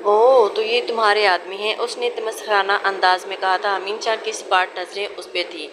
اوہ تو یہ تمہارے آدمی ہیں، اس نے تمسخرانہ انداز میں کہا تھا۔ امین جان کی سپاٹ نظریں اس پہ تھیں۔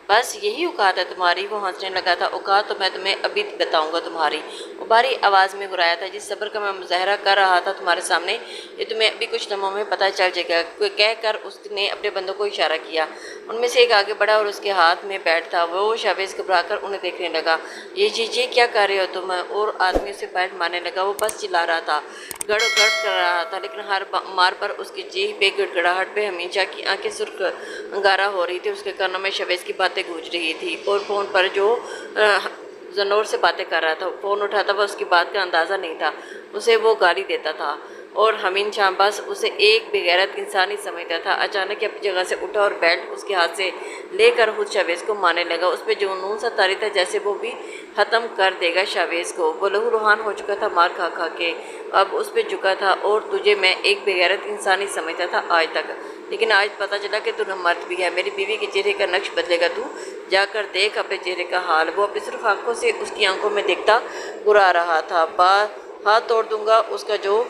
بس یہی اوقات ہے تمہاری؟ وہ ہنسنے لگا تھا۔ اوقات تو میں تمہیں ابھی بتاؤں گا تمہاری، وہ بھاری آواز میں گرایا تھا۔ جس صبر کا میں مظاہرہ کر رہا تھا تمہارے سامنے، یہ تمہیں ابھی کچھ لمحوں میں پتہ چل جائے گا، کہہ کر اس نے اپنے بندوں کو اشارہ کیا۔ ان میں سے ایک آگے بڑھا اور اس کے ہاتھ میں بیٹ تھا۔ وہ شاویز گھبرا کر انہیں دیکھنے لگا۔ یہ کیا کر رہے ہو تم؟ اور آدمی اسے بیٹ مارنے لگا۔ وہ بس چلا رہا تھا، گڑ گڑ کر رہا تھا، لیکن ہر مار پر اس کی جیح پہ گڑگڑاہٹ پہ ہمیشہ کی آنکھیں سرخ انگارہ ہو رہی تھی۔ اس کے کانوں میں شاویز کی باتیں گونج رہی تھی اور فون پر جو زنور سے باتیں کر رہا تھا، فون اٹھاتا ہوا اس کی بات کا اندازہ نہیں تھا، اسے وہ گالی دیتا تھا اور امین جان بس اسے ایک بے غیرت انسان ہی سمجھتا تھا۔ اچانک اپنی جگہ سے اٹھا اور بیلٹ اس کے ہاتھ سے لے کر خود شاویز کو مارنے لگا۔ اس پہ جنون سا طاری تھا جیسے وہ بھی ختم کر دے گا شاویز کو۔ وہ لہو لہان ہو چکا تھا مار کھا کھا کے، اب اس پہ جھکا تھا۔ اور تجھے میں ایک بے غیرت انسان ہی سمجھتا تھا آج تک، لیکن آج پتہ چلا کہ تو مرد بھی ہے۔ میری بیوی کے چہرے کا نقش بدلے گا تو جا کر دیکھ اپنے چہرے کا حال۔ وہ اپنی سرخ آنکھوں سے اس کی آنکھوں میں دیکھتا گرا رہا تھا۔ ہاتھ توڑ دوں گا اس کا جو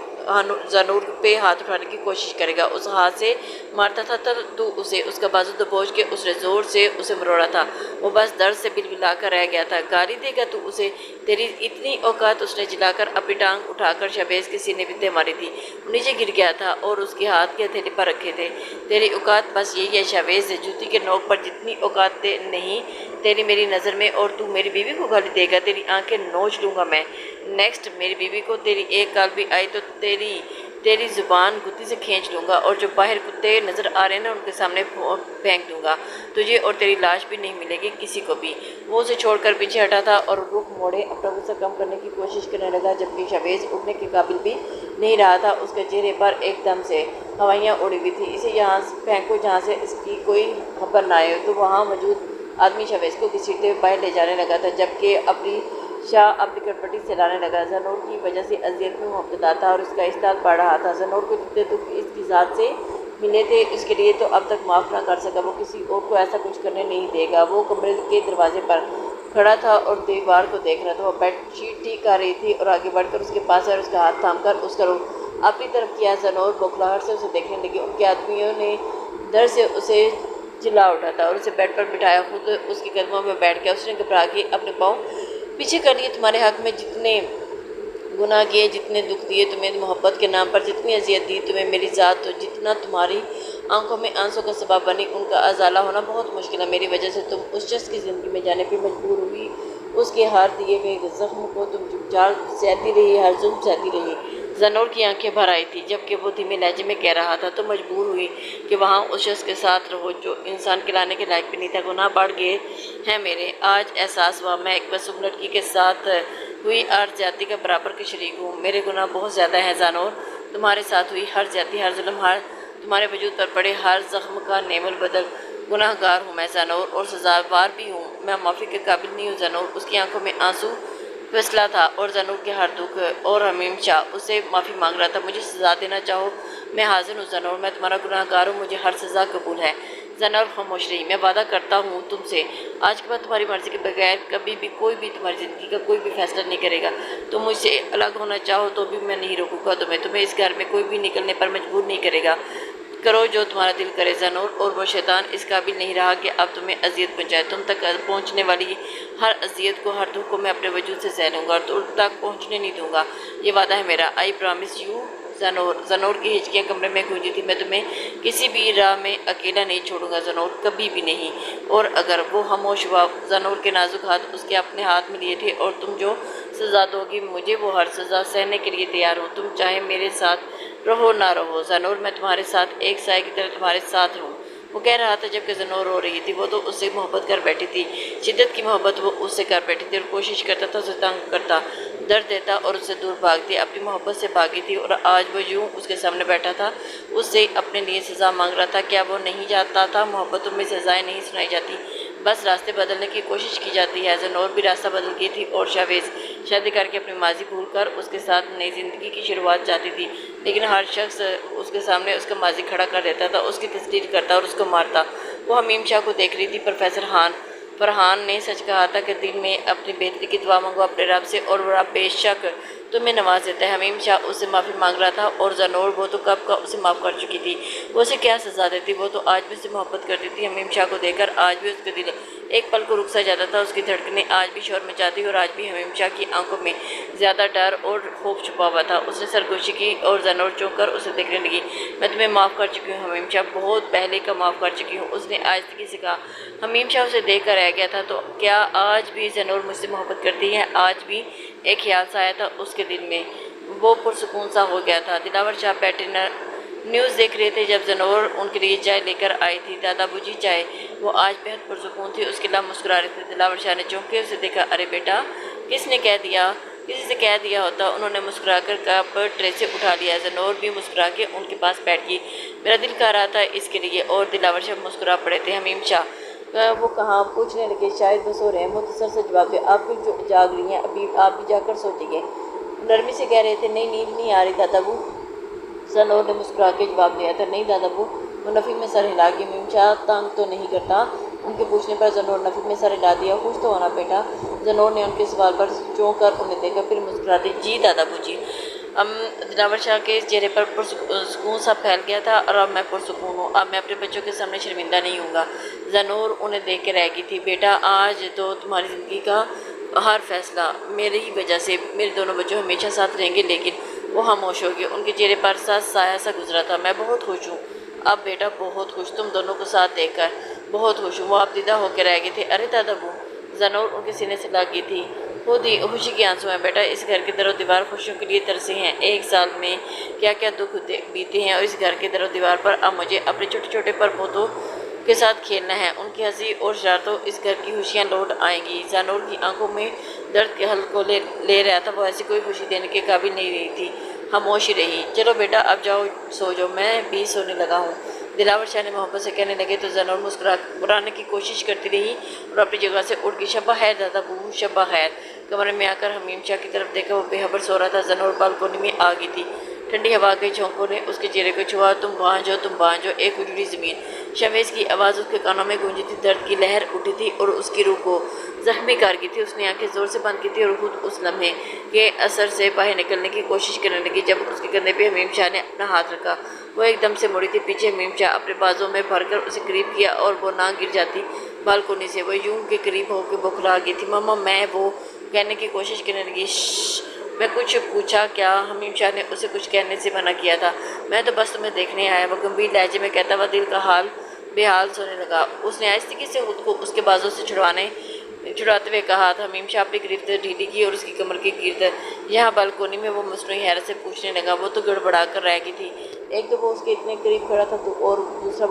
زنور پہ ہاتھ اٹھانے کی کوشش کرے گا۔ اس ہاتھ سے مارتا تھا تو اسے اس کا بازو دبوچ کے اس نے زور سے اسے مروڑا تھا۔ وہ بس درد سے بلبلا کر رہ گیا تھا۔ گالی دے گا تو اسے؟ تیری اتنی اوقات؟ اس نے چلا کر اپنی ٹانگ اٹھا کر شاویز کے سینے پہ ماری تھی۔ وہ نیچے گر گیا تھا اور اس کے ہاتھ کی ہتھیلی پر رکھے تھے۔ تیری اوقات بس یہی ہے شاویز، جوتی کے نوک پر جتنی اوقات نہیں تیری میری نظر میں، اور تو میری بیوی کو گالی دے گا؟ تیری آنکھیں نوچ لوں گا میں۔ نیکسٹ میری بیوی کو تیری ایک گال بھی آئی تو تیری زبان گتی سے کھینچ لوں گا اور جو باہر کتے نظر آ رہے ہیں نا ان کے سامنے پھینک دوں گا تجھے، اور تیری لاش بھی نہیں ملے گی کسی کو بھی۔ وہ اسے چھوڑ کر پیچھے ہٹا تھا اور رخ موڑے اپنا غصہ کم کرنے کی کوشش کرنے لگا، جبکہ شاویز اٹھنے کے قابل بھی نہیں رہا تھا۔ اس کے چہرے پر ایک دم سے ہوائیاں اڑی ہوئی تھیں۔ اسے یہاں پھینکو جہاں سے اس کی کوئی خبر نہ آئے۔ تو وہاں موجود آدمی شاویز کو گھسیٹتے ہوئے باہر لے جانے لگا تھا، جبکہ اپنی شاہ اپنی کٹپٹی سے لانے لگا۔ زنور کی وجہ سے اذیت میں مبتلا تھا اور اس کا اشتعال بڑھ رہا تھا۔ زنور کو جتنے دکھ اس کی ذات سے ملے تھے اس کے لیے تو اب تک معاف نہ کر سکا۔ وہ کسی اور کو ایسا کچھ کرنے نہیں دے گا۔ وہ کمرے کے دروازے پر کھڑا تھا اور دیوار کو دیکھ رہا تھا۔ وہ بیڈ شیٹ ٹھیک کر رہی تھی اور آگے بڑھ کر اس کے پاس اور اس کا ہاتھ تھام کر اس کا رخ اپنی طرف کیا۔ زنور بوکھلاہٹ سے اسے دیکھنے لگی۔ ان کے آدمیوں نے ڈر سے اسے چلا اٹھا تھا اور اسے بیڈ پر بٹھایا، خود اس کے قدموں میں بیٹھ گیا۔ اس نے گھبرا کے اپنے پاؤں پیچھے کر لیے۔ تمہارے حق میں جتنے گناہ کیے، جتنے دکھ دیے تمہیں محبت کے نام پر، جتنی اذیت دی تمہیں میری ذات، تو جتنا تمہاری آنکھوں میں آنسوں کا سبب بنی، ان کا ازالہ ہونا بہت مشکل ہے۔ میری وجہ سے تم اس شخص کی زندگی میں جانے پہ مجبور ہوئی، اس کے ہار دیے گئے زخم کو تم چپ چاپ سہتی رہی، ہر ظلم سہتی رہی۔ زنور کی آنکھیں بھر آئی تھی جبکہ وہ دھیمے لہجے میں کہہ رہا تھا، تم مجبور ہوئی کہ وہاں اس شخص کے ساتھ رہو جو انسان کہلانے کے لائق بھی نہیں تھا۔ گناہ بڑھ گئے ہیں میرے، آج احساس ہوا میں ایک معصوم لڑکی کے ساتھ ہوئی ہر زیادتی کا برابر کے شریک ہوں۔ میرے گناہ بہت زیادہ ہیں زنور، تمہارے ساتھ ہوئی ہر زیادتی، ہر ظلم، ہر تمہارے وجود پر پڑے ہر زخم کا نعم البدل گناہ گار ہوں میں زنور، اور سزاوار بھی ہوں۔ میں معافی کے قابل نہیں ہوں زنور۔ اس کی آنکھوں میں آنسو فیصلہ تھا اور زنور کے ہر دکھ اور ہمیشہ اس سے معافی مانگ رہا تھا۔ مجھے سزا دینا چاہو میں حاضر ہوں زنور، میں تمہارا گناہ گار ہوں، مجھے ہر سزا قبول ہے۔ زنور خاموش رہی۔ میں وعدہ کرتا ہوں تم سے، آج کے بعد تمہاری مرضی کے بغیر کبھی بھی کوئی بھی تمہاری زندگی کا کوئی بھی فیصلہ نہیں کرے گا۔ تم مجھ سے الگ ہونا چاہو تو بھی میں نہیں روکوں گا تمہیں اس گھر میں کوئی بھی نکلنے پر مجبور نہیں کرے گا۔ کرو جو تمہارا دل کرے زنور، اور وہ شیطان اس قابل نہیں رہا کہ اب تمہیں اذیت پہنچائے۔ تم تک پہنچنے والی ہر اذیت کو، ہر دکھ کو میں اپنے وجود سے سہ لوں گا اور تم تک پہنچنے نہیں دوں گا، یہ وعدہ ہے میرا۔ آئی پرامس یو زنور کی ہچکیاں کمرے میں گونجی تھی۔ میں تمہیں کسی بھی راہ میں اکیلا نہیں چھوڑوں گا زنور، کبھی بھی نہیں۔ اور اگر وہ خاموش ہوا، زنور کے نازک ہاتھ اس کے اپنے ہاتھ میں لیے تھے، اور تم جو سزا دو گی مجھے وہ ہر سزا سہنے کے لیے تیار ہوں، تم چاہے میرے ساتھ رہو نہ رہو زنور، میں تمہارے ساتھ ایک سائے کی طرح تمہارے ساتھ ہوں۔ وہ کہہ رہا تھا جبکہ زنور رو رہی تھی۔ وہ تو اس سے محبت کر بیٹھی تھی، شدت کی محبت وہ اس سے کر بیٹھی تھی، اور کوشش کرتا تھا اسے تنگ کرتا، درد دیتا اور اس سے دور بھاگتی، اپنی محبت سے بھاگی تھی۔ اور آج وہ یوں اس کے سامنے بیٹھا تھا، اس سے اپنے لیے سزا مانگ رہا تھا۔ کیا وہ نہیں جانتا تھا محبتوں میں سزائیں نہیں سنائی جاتی، بس راستے بدلنے کی کوشش کی جاتی ہے۔ زنور بھی راستہ بدل گئی تھی اور شاویز شادی کر کے اپنی ماضی بھول کر اس کے ساتھ نئی زندگی کی شروعات چاہتی تھی، لیکن ہر شخص اس کے سامنے اس کا ماضی کھڑا کر دیتا تھا، اس کی تسلیم کرتا اور اس کو مارتا۔ وہ حمیم شاہ کو دیکھ رہی تھی۔ پروفیسر فرحان نے سچ کہا تھا کہ دل میں اپنی بہتری کی دعا مانگو اپنے رب سے، اور وہ رب بے شک تمہیں نواز دیتا ہے۔ حمیم شاہ اس سے معافی مانگ رہا تھا اور زنور وہ تو کب کا اسے معاف کر چکی تھی، وہ اسے کیا سزا دیتی، وہ تو آج بھی اسے محبت کرتی تھی۔ حمیم شاہ کو دیکھ کر آج بھی اس کا دل ایک پل کو رک سا جاتا تھا، اس کی دھڑکنیں آج بھی شور مچاتی اور آج بھی حمیم شاہ کی آنکھوں میں زیادہ ڈر اور خوف چھپا ہوا تھا۔ اس نے سرگوشی کی اور زنور چونک کر اسے دیکھنے لگی۔ میں تمہیں معاف کر چکی ہوں حمیم شاہ، بہت پہلے کا معاف کر چکی ہوں، اس نے آہستگی سے کہا۔ حمیم شاہ اسے دیکھ کر رہ گیا تھا، تو کیا آج بھی زنور مجھ سے محبت کرتی ہے؟ آج بھی ایک خیال سا آیا تھا اس کے دل میں، وہ پرسکون سا ہو گیا تھا۔ دلاور شاہ بیٹھے نیوز دیکھ رہے تھے جب زنور ان کے لیے چائے لے کر آئی تھی۔ دادا بوجی چائے؟ وہ آج بہت پرسکون تھی، اس کے لب مسکرا رہے تھے۔ دلاور شاہ نے چونک کے اسے دیکھا۔ ارے بیٹا، کس نے کہہ دیا؟ کسی سے کہہ دیا ہوتا۔ انہوں نے مسکرا کر کپ ٹرے سے اٹھا لیا۔ زنور بھی مسکرا کے ان کے پاس بیٹھ گئی۔ میرا دل کہہ رہا تھا اس کے لیے، اور دلاور شاہ مسکرا پڑے تھے۔ حمیم شاہ وہ کہاں؟ پوچھنے لگے۔ شاید وہ سو رہے ہیں، مختصر سے جواب دیا۔ آپ کیوں جاگ رہی ہیں؟ ابھی آپ بھی جا کر سو جائیے، نرمی سے کہہ رہے تھے۔ نہیں، نیند نہیں آ رہی دادا بو، زنور نے مسکرا کے جواب دیا تھا۔ نہیں دادا بو، وہ نفی میں سر ہلا کے۔ حمیم شاہ تنگ تو نہیں کرتا؟ ان کے پوچھنے پر زنور نفی میں سر ہلا دیا۔ خوش تو ہونا بیٹا؟ زنور نے ان کے سوال پر چونک کر انہیں دیکھا، پھر مسکرا دی۔ جی دادا بو جی۔ دلاور شاہ کے چہرے پر پرسکون سا پھیل گیا تھا۔ اور اب میں پرسکون ہوں، اب میں اپنے بچوں کے سامنے شرمندہ نہیں ہوں گا۔ زنور انہیں دیکھ کے رہ گئی تھی۔ بیٹا، آج تو تمہاری زندگی کا ہر فیصلہ میری ہی وجہ سے، میرے دونوں بچوں ہمیشہ ساتھ رہیں گے۔ لیکن وہ خاموش ہو گئے، ان کے چہرے پر سایہ سا گزرا تھا۔ میں بہت خوش ہوں اب بیٹا، بہت خوش، تم دونوں کو ساتھ دیکھ کر بہت خوش ہوں۔ وہ آپ دیدہ ہو کے رہ گئے تھے۔ ارے دادا بو، زنور ان کے سینے سے لگ گئی تھی۔ خود ہی خوشی کے آنسو ہیں بیٹا، اس گھر کے در و دیوار خوشیوں کے لیے ترسے ہیں۔ ایک سال میں کیا کیا دکھ بیتے ہیں، اور اس گھر کے در و دیوار پر اب مجھے اپنے چھوٹے چھوٹے پرپوتوں کے ساتھ کھیلنا ہے۔ ان کی ہنسی اور شرارتوں اس گھر کی خوشیاں لوٹ آئیں گی۔ زنور کی آنکھوں میں درد کے حل کو لے رہا تھا، وہ ایسی کوئی خوشی دینے کے قابل نہیں رہی تھی، خاموشی رہی۔ چلو بیٹا، اب جاؤ سو جاؤ، میں بھی سونے لگا ہوں، دلاور شاہ نے محبت سے کہنے لگے تو زنور مسکرانے کی کوشش کرتی رہی اور اپنی جگہ سے اٹھ گئی۔ شبہ خیر دادا بو، شبہ خیر۔ کمرے میں آ کر حمیم شاہ کی طرف دیکھا، وہ بے خبر سو رہا تھا۔ زنور بالکونی میں آ گئی تھی۔ ٹھنڈی ہوا کے جھونکوں نے اس کے چہرے کو چھوا۔ تم وہاں جاؤ، تم وہاں جاؤ۔ ایک اجڑی زمین، شمیز کی آواز اس کے کانوں میں گونجی تھی۔ درد کی لہر اٹھی تھی اور اس کی روح کو زخمی کر گئی تھی۔ اس نے آنکھیں زور سے بند کی تھی اور خود اس لمحے کے اثر سے باہر نکلنے کی کوشش کرنے لگی۔ جب اس کے کندھے پہ حمیم شاہ نے اپنا ہاتھ رکھا، وہ ایک دم سے مڑی تھی پیچھے۔ حمیم شاہ اپنے بازوں میں بھر کر اسے قریب کیا اور وہ نہ گر جاتی بالکونی سے۔ وہ یوں کے قریب ہو کے بوکھلا گئی تھی۔ ماما، میں وہ کہنے کی کوشش کرنے لگی۔ میں کچھ پوچھا کیا؟ حمیم شاہ نے اسے کچھ کہنے سے منع کیا تھا۔ میں تو بس تمہیں دیکھنے آیا، وہ گمبھیر لہجے میں کہتا ہوا دل کا حال بے حال سونے لگا۔ اس نے آہستگی سے خود کو اس کے بازوں سے چھڑاتے ہوئے کہا تھا۔ حمیم شاہ اپنی گرفت ڈھیلی کی اور اس کی کمر کے گرد یہاں بالکونی میں وہ مصنوعی حیرت سے پوچھنے لگا۔ وہ تو گڑبڑا کر رہ گئی تھی، ایک تو وہ اس کے اتنے قریب کھڑا تھا اور دوسرا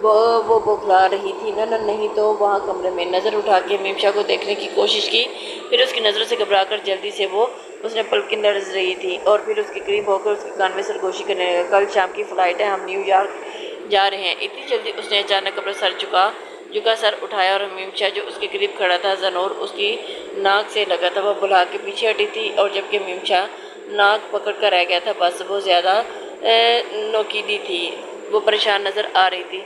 وہ بوکھلا رہی تھی۔ نہ نہیں تو وہاں کمرے میں نظر اٹھا کے حمیم شاہ کو دیکھنے کی کوشش کی، پھر اس کی نظروں سے گھبرا کر جلدی سے اس نے پلکیں لرز رہی تھی اور پھر اس کے قریب ہو کر اس کے کان میں سرگوشی کرنے لگا۔ کل شام کی فلائٹ ہے، ہم نیو یارک جا رہے ہیں۔ اتنی جلدی؟ اس نے اچانک اپنا سر اٹھایا اور حمیم شاہ جو اس کے قریب کھڑا تھا، زنور اس کی ناک سے لگا تھا، وہ بلا کے پیچھے ہٹی تھی اور جبکہ حمیم شاہ ناک پکڑ کر رہ گیا تھا، بس وہ زیادہ نوکیلی تھی، وہ پریشان نظر آ رہی تھی۔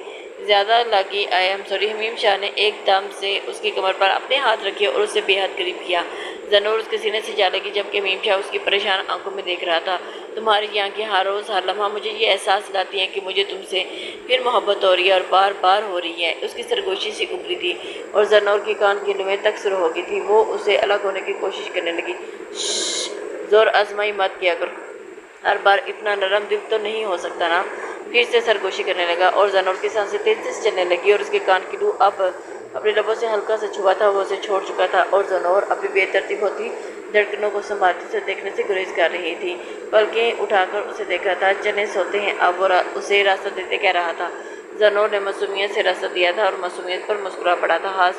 زیادہ لگی آئی ایم سوری۔ حمیم شاہ نے ایک دم سے اس کی کمر پر اپنے ہاتھ رکھے اور اسے بے حد قریب کیا۔ زنور اس کے سینے سے جا لگی جبکہ حمیم شاہ اس کی پریشان آنکھوں میں دیکھ رہا تھا۔ تمہاری یہ آنکھیں ہر روز ہر لمحہ مجھے یہ احساس دلاتی ہیں کہ مجھے تم سے پھر محبت ہو رہی ہے اور بار بار ہو رہی ہے۔ اس کی سرگوشی سی ابری تھی اور زنور کی کان کی لویں تک سر ہو گئی تھی۔ وہ اسے الگ ہونے کی کوشش کرنے لگی۔ زور آزمائی مت کیا کرو، ہر بار اتنا نرم دل تو نہیں ہو سکتا نا۔ پھر سے سرگوشی کرنے لگا اور زنور کی سانسیں تیزی سے چلنے لگی اور اس کے کان کی لو اب اپنے لبوں سے ہلکا سا چھوا تھا، وہ اسے چھوڑ چکا تھا اور زنور اپنی بے ترتیب ہوتی دھڑکنوں کو سنبھالتی اسے دیکھنے سے گریز کر رہی تھی۔ پلکیں اٹھا کر اسے دیکھا تھا۔ چلیں سوتے ہیں اب، وہ اسے راستہ دیتے کہہ رہا تھا۔ زنور نے معصومیت سے راستہ دیا تھا اور معصومیت پر مسکرا پڑا تھا۔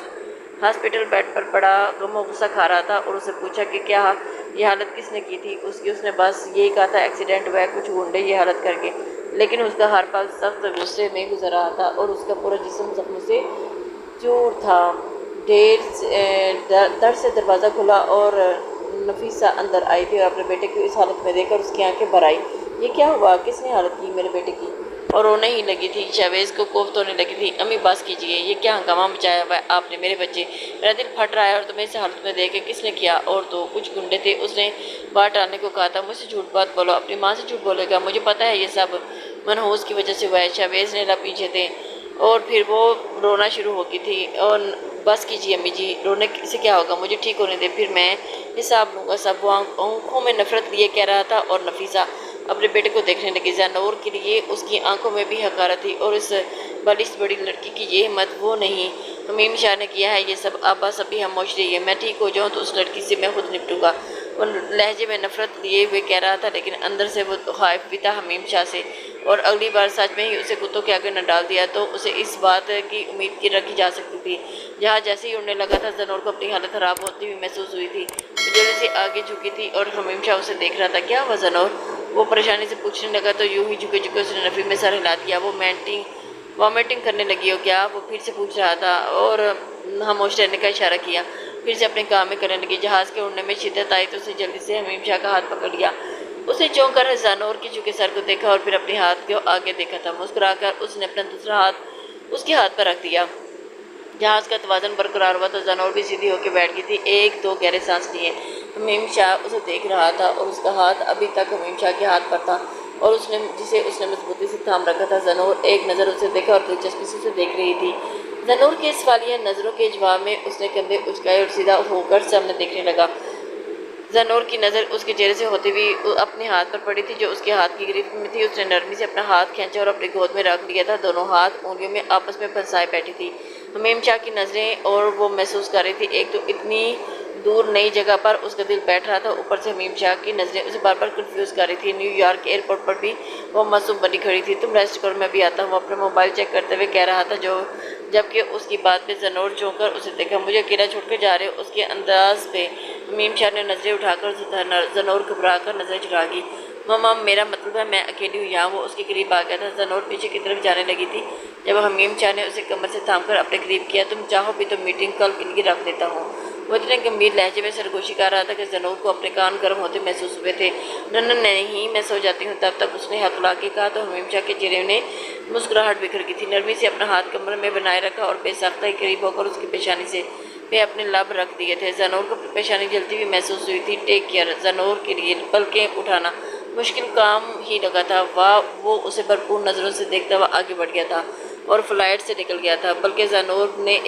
ہاسپٹل بیڈ پر پڑا غم و غصہ کھا رہا تھا اور اسے پوچھا کہ کیا یہ حالت کس نے کی تھی اس نے بس یہی کہا تھا ایکسیڈنٹ ہوا ہے، کچھ گنڈے یہ حالت کر کے، لیکن اس کا ہر پل سخت غصے میں گزر رہا تھا اور اس کا پورا جسم زخموں سے چور تھا۔ در سے دروازہ کھلا اور نفیسہ اندر آئی تھی اور اپنے بیٹے کو اس حالت میں دیکھ کر اس کی آنکھیں بھر آئی۔ یہ کیا ہوا؟ کس نے حالت کی میرے بیٹے کی؟ اور رونے ہی لگی تھی۔ شہباز کو کوفت ہونے لگی تھی۔ امی بس کیجیے، یہ کیا ہنگامہ مچایا ہوا ہے آپ نے میرے بچے، میرا دل پھٹ رہا ہے اور تمہیں اس حالت میں دیکھ کے کس نے کیا؟ اور تو کچھ گنڈے تھے، اس نے بات ٹالنے کو کہا تھا۔ مجھ سے جھوٹ بات بولو، اپنی ماں سے جھوٹ بولے گا؟ مجھے پتا ہے یہ سب منحوس کی وجہ سے ہوا ہے۔ شہباز نے لب پیچھے تھے اور پھر وہ رونا شروع ہو گئی تھی۔ اور بس کیجیے امی جی، رونے سے کیا ہوگا، مجھے ٹھیک ہونے دے، پھر میں حساب لوں گا سب۔ وہ آنکھوں میں نفرت لیے کہہ رہا تھا اور نفیسہ اپنے بیٹے کو دیکھنے لگی۔ زینور کے لیے اس کی آنکھوں میں بھی حقارت تھی، اور اس بالش بڑی لڑکی کی یہ ہمت وہ نہیں حمیم شاہ نے کیا ہے یہ سب۔ عباس ابھی خاموش رہیے، میں ٹھیک ہو جاؤں تو اس لڑکی سے میں خود نپٹوں گا۔ وہ لہجے میں نفرت لیے ہوئے کہہ رہا تھا، لیکن اندر سے وہ خائف بھی تھا حمیم شاہ سے، اور اگلی بار سچ میں ہی اسے کتوں کے آگے نہ ڈال دیا تو اسے اس بات کی امید کی رکھی جا سکتی تھی۔ جہاز جیسے ہی اڑنے لگا تھا، زنور کو اپنی حالت خراب ہوتی ہوئی محسوس ہوئی تھی۔ وہ جلدی سے آگے جھکی تھی اور حمیم شاہ اسے دیکھ رہا تھا۔ کیا ہوا زنور؟ وہ پریشانی سے پوچھنے لگا تو یوں ہی جھکے جھکے اس نے نفی میں سر ہلا دیا۔ وہ وامٹنگ کرنے لگی ہو کیا؟ وہ پھر سے پوچھ رہا تھا اور خاموش رہنے کا اشارہ کیا۔ پھر سے اپنے کام میں کرنے لگی۔ جہاز کے اڑنے میں شدت آئی تو اسے جلدی سے حمیم شاہ کا ہاتھ پکڑ لیا۔ اس نے چونک کر زنور کے جھکے سر کو دیکھا اور پھر اپنے ہاتھ کو آگے دیکھا تھا۔ مسکرا کر اس نے اپنا دوسرا ہاتھ اس کے ہاتھ پر رکھ دیا۔ جہاز کا توازن برقرار ہوا تو زنور بھی سیدھی ہو کے بیٹھ گئی تھی۔ ایک دو گہرے سانس لیے حمیم شاہ اسے دیکھ رہا تھا اور اس کا ہاتھ ابھی تک حمیم شاہ کے ہاتھ پر تھا اور جسے اس نے مضبوطی سے تھام رکھا تھا۔ زنور ایک نظر اسے دیکھا اور دلچسپی سے اسے دیکھ رہی تھی۔ زنور کے سوالیہ نظروں کے جواب میں اس نے کندھے اچکائے اور سیدھا ہو کر سامنے دیکھنے لگا۔ زنور کی نظر اس کے چہرے سے ہوتے ہوئے اپنے ہاتھ پر پڑی تھی جو اس کے ہاتھ کی گرفت میں تھی۔ اس نے نرمی سے اپنا ہاتھ کھینچا اور اپنی گود میں رکھ لیا تھا۔ دونوں ہاتھ انگلیوں میں آپس میں پھنسائے بیٹھی تھی حمیم شاہ کی نظریں، اور وہ محسوس کر رہی تھی ایک تو اتنی دور نئی جگہ پر اس کا دل بیٹھ رہا تھا، اوپر سے حمیم شاہ کی نظریں اسے بار بار کنفیوز کر رہی تھی۔ نیو یارک ایئرپورٹ پر بھی وہ معصوم بنی کھڑی تھی۔ تم ریسٹ کرو، میں بھی آتا ہوں، اپنا موبائل چیک کرتے ہوئے کہہ رہا تھا جبکہ اس کی بات پہ زنور چونک کر اسے دیکھا۔ مجھے اکیلا چھوڑ کر جا رہے ہو؟ اس کے انداز پہ حمیم شاہ نے نظریں اٹھا کر زنور گھبرا کر نظریں چڑھا گئی۔ ماما میرا مطلب ہے میں اکیلی ہوں یہاں۔ وہ اس کے قریب آ گیا تھا۔ زنور پیچھے کی طرف جانے لگی تھی جب حمیم شاہ نے اسے کمر سے تھام کر اپنے قریب کیا۔ تم چاہو بھی تو میٹنگ کل کے لیے رکھ دیتا ہوں۔ وہ اتنے گمبھیر لہجے میں سرگوشی کر رہا تھا کہ زنور کو اپنے کان گرم ہوتے محسوس ہوئے تھے۔ نہیں میں سو جاتی ہوں تب تک، اس نے ہاتھ لا کے کہا تو حمیم شاہ کے چہرے میں مسکراہٹ بکھر گئی تھی۔ نرمی سے اپنا ہاتھ کمر میں بنائے رکھا اور بے ساختہ ہی قریب ہو کر اس کی پیشانی سے پہ اپنے لب رکھ دیے تھے۔ زنور کو پیشانی جلتی ہوئی محسوس ہوئی تھی۔ Take care. زنور کے لیے پلکیں اٹھانا مشکل کام ہی لگا تھا۔ وہ اسے بھرپور نظروں سے دیکھتا ہوا آگے بڑھ گیا تھا اور فلائٹ سے نکل گیا تھا، بلکہ زنور نے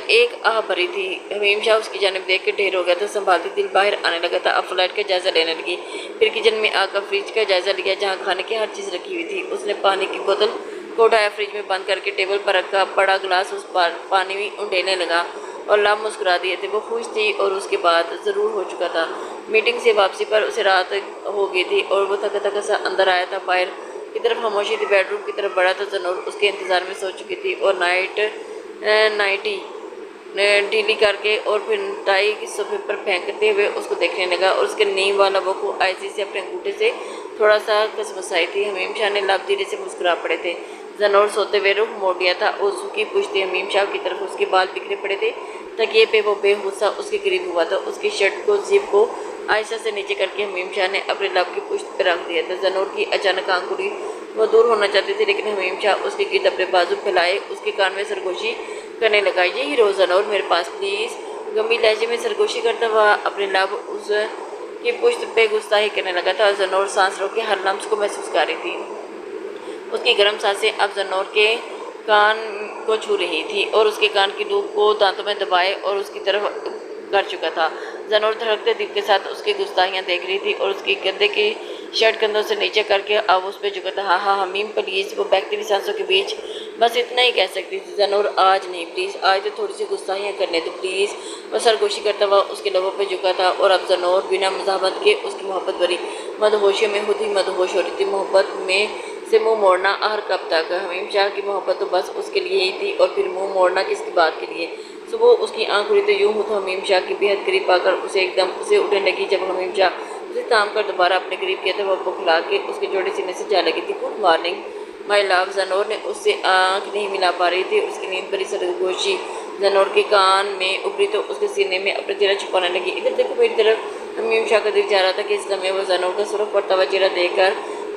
ایک آہ بھری تھی۔ حمیم شاہ اس کی جانب دیکھ کے ڈھیر ہو گیا تھا، سنبھالتی دل باہر آنے لگا تھا۔ اب فلائٹ کا جائزہ لینے لگی، پھر کچن میں آ کر فریج کا جائزہ لیا جہاں کھانے کی ہر چیز رکھی ہوئی تھی۔ اس نے پانی کی بوتل کو اٹھایا، فریج میں بند کر کے ٹیبل پر رکھا، بڑا گلاس اس پانی میں انڈیلنے لگا اور لب مسکرا دیے تھے۔ وہ خوش تھی اور اس کے بعد ضرور ہو چکا تھا۔ میٹنگ سے واپسی پر اسے رات ہو گئی تھی اور وہ تھکا تھکا سا اندر آیا تھا۔ باہر کی طرف خاموشی تھی، بیڈ روم کی طرف بڑھا تو زنور اس کے انتظار میں سو چکی تھی اور نائٹی ڈھیلی کر کے اور پھر ٹائی کی صوفے پر پھینکتے ہوئے اس کو دیکھنے لگا اور اس کے نیم والا لبوں کو آہستگی سے اپنے انگوٹھے سے تھوڑا سا کسمسائی تھی۔ حمیم شاہ نے لب دھیرے سے مسکرا پڑے تھے۔ زنور سوتے ہوئے رخ موڑ لیا تھا اور اس کی پشت حمیم شاہ کی طرف، اس کے بال بکھرے پڑے تھے۔ تکیے پہ وہ بے ہوش سا اس کے قریب ہوا تھا۔ اس کی شرٹ کو زپ کو آہستہ سے نیچے کر کے حمیم شاہ نے اپنے لب کی پشت پہ رکھ دیا تھا۔ زنور کی اچانک آنکھ کھلی، وہ دور ہونا چاہتی تھی لیکن حمیم شاہ اس کے گرد اپنے بازو پھیلائے اس کے کان میں سرگوشی کرنے لگا۔ یہی رو زنور میرے پاس پلیز۔ گمبھیر لہجے میں سرگوشی کرتا ہوا اپنے لب اس کی پشت پہ گستاخی کرنے لگا تھا اور زنور سانس روک کے ہر لمس کو محسوس کر رہی تھی۔ اس کی گرم سانسیں اب زنور کے کان کو چھو رہی تھی اور اس کے کان کی لوب کو دانتوں میں دبائے اور اس کی طرف کر چکا تھا۔ زنور دھڑکتے دل کے ساتھ اس کی گستاخیاں دیکھ رہی تھی اور اس کی گدے کی شرٹ کندھوں سے نیچے کر کے اب اس پہ جھکا تھا۔ ہاں ہاں حمیم پلیز، وہ بہکتی ہوئی سانسوں کے بیچ بس اتنا ہی کہہ سکتی تھی۔ زنور آج نہیں پلیز، آج تو تھوڑی سی گستاخیاں کرنے دو پلیز۔ وہ سرگوشی کرتا ہوا اس کے لبوں پہ جھکا تھا اور اب زنور بنا مزاحمت کے اس کی محبت بھری مدہوشیوں میں خود ہی مدہوش ہو رہی تھی۔ محبت میں سے منہ موڑنا آخر کب تک؟ حمیم شاہ کی محبت تو بس اس کے لیے ہی تھی اور پھر منہ موڑنا کس کی بات کے لیے؟ صبح اس کی آنکھ کھلی تو یوں تو حمیم شاہ کی بے حد قریب پا کر اسے ایک دم اسے اٹھنے لگی۔ جب حمیم شاہ اسے تھام کر دوبارہ اپنے قریب کیا تو وہ بکھلا کے اس کے جوڑے سینے سے جا لگی تھی۔ گڈ مارننگ مائی لو۔ زنور نے اس سے آنکھ نہیں ملا پا رہی تھی، اس کی نیند بھری سرگوشی زنور کے کان میں ابھری تو اس کے سینے میں اپنا چہرہ چھپانے لگی۔ ادھر دیکھو میری طرف۔ حمیم شاہ کا دل چاہ رہا تھا کہ اس لمحے وہ زنور کا سرخ پڑتا ہوا چہرہ دیکھ کر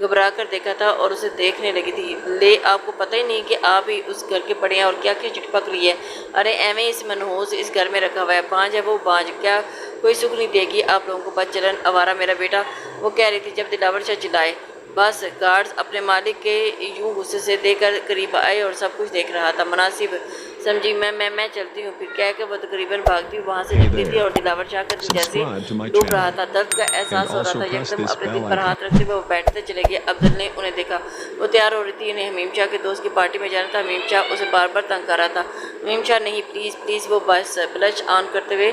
گھبرا کر دیکھا تھا اور اسے دیکھنے لگی تھی۔ لے آپ کو پتہ ہی نہیں کہ آپ ہی اس گھر کے بڑے ہیں اور کیا کیا چٹپک رہی ہے۔ ارے ایویں اس منحوس اس گھر میں رکھا ہوا ہے، بانجھ ہے وہ بانجھ، کیا کوئی سکھ نہیں دے گی آپ لوگوں کو؟ بد چلن آوارہ میرا بیٹا، وہ کہہ رہی تھی جب دلاور شاہ چلائے۔ بس گارڈز اپنے مالک کے یوں غصے سے دے کر قریب آئے اور سب کچھ دیکھ رہا تھا۔ مناسب سمجھی میں چلتی ہوں، پھر کہہ کے وہ تقریباً بھاگتی وہاں سے Hey نکلی تھی there. اور دلاور شاہ کا دل جیسے Subscribe to my ڈوب رہا channel تھا، درد کا and احساس ہو رہا also تھا۔ press یکدم this اپنے دل bell پر icon. ہاتھ رکھتے ہوئے وہ بیٹھتے چلے گئے۔ افضل نے انہیں دیکھا، وہ تیار ہو رہی تھی انہیں حمیم شاہ کے دوست کی پارٹی میں جانا تھا۔ حمیم شاہ اسے بار بار تنگ کر رہا تھا۔ حمیم شاہ نہیں، پلیز پلیز، وہ بس بلش آن کرتے ہوئے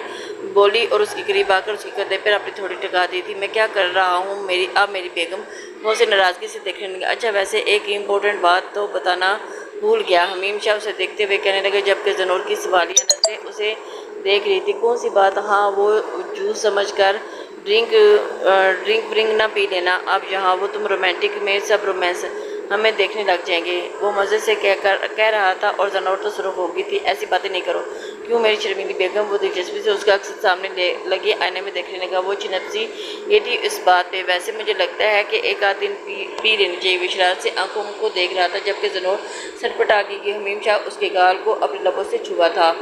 بولی اور اس کے قریب آ کر اس کے کندھے پر اپنی تھوڑی ٹکا دی تھی۔ میں کیا کر رہا ہوں اب میری بیگم؟ وہ اسے ناراضگی سے دیکھنے لگا۔ اچھا ویسے ایک امپورٹنٹ بات تو بتانا بھول گیا۔ حمیم شاہ اسے دیکھتے ہوئے کہنے لگے جبکہ زنور کی سوالیہ نظریں اسے دیکھ رہی تھی۔ کون سی بات؟ ہاں وہ جوس سمجھ کر ڈرنک برنگ نہ پی لینا اب یہاں، وہ تم رومانٹک میں سب رومانس ہمیں دیکھنے لگ جائیں گے، وہ مزے سے کہہ رہا تھا اور زنور تو سرخ ہو گئی تھی۔ ایسی باتیں نہیں کرو۔ کیوں میری شرمیلی بیگم؟ وہ دلچسپی سے اس کا عکس سامنے لگے آئینے میں دیکھنے لگا۔ وہ چنپ سی یہ تھی اس بات پہ، ویسے مجھے لگتا ہے کہ ایک آدھ دن پی لینی چاہیے۔ وہ شرارت سے آنکھوں کو دیکھ رہا تھا جبکہ زنور سٹپٹا گئی کہ حمیم شاہ اس کے گال کو اپنے لبوں سے چھوا تھا۔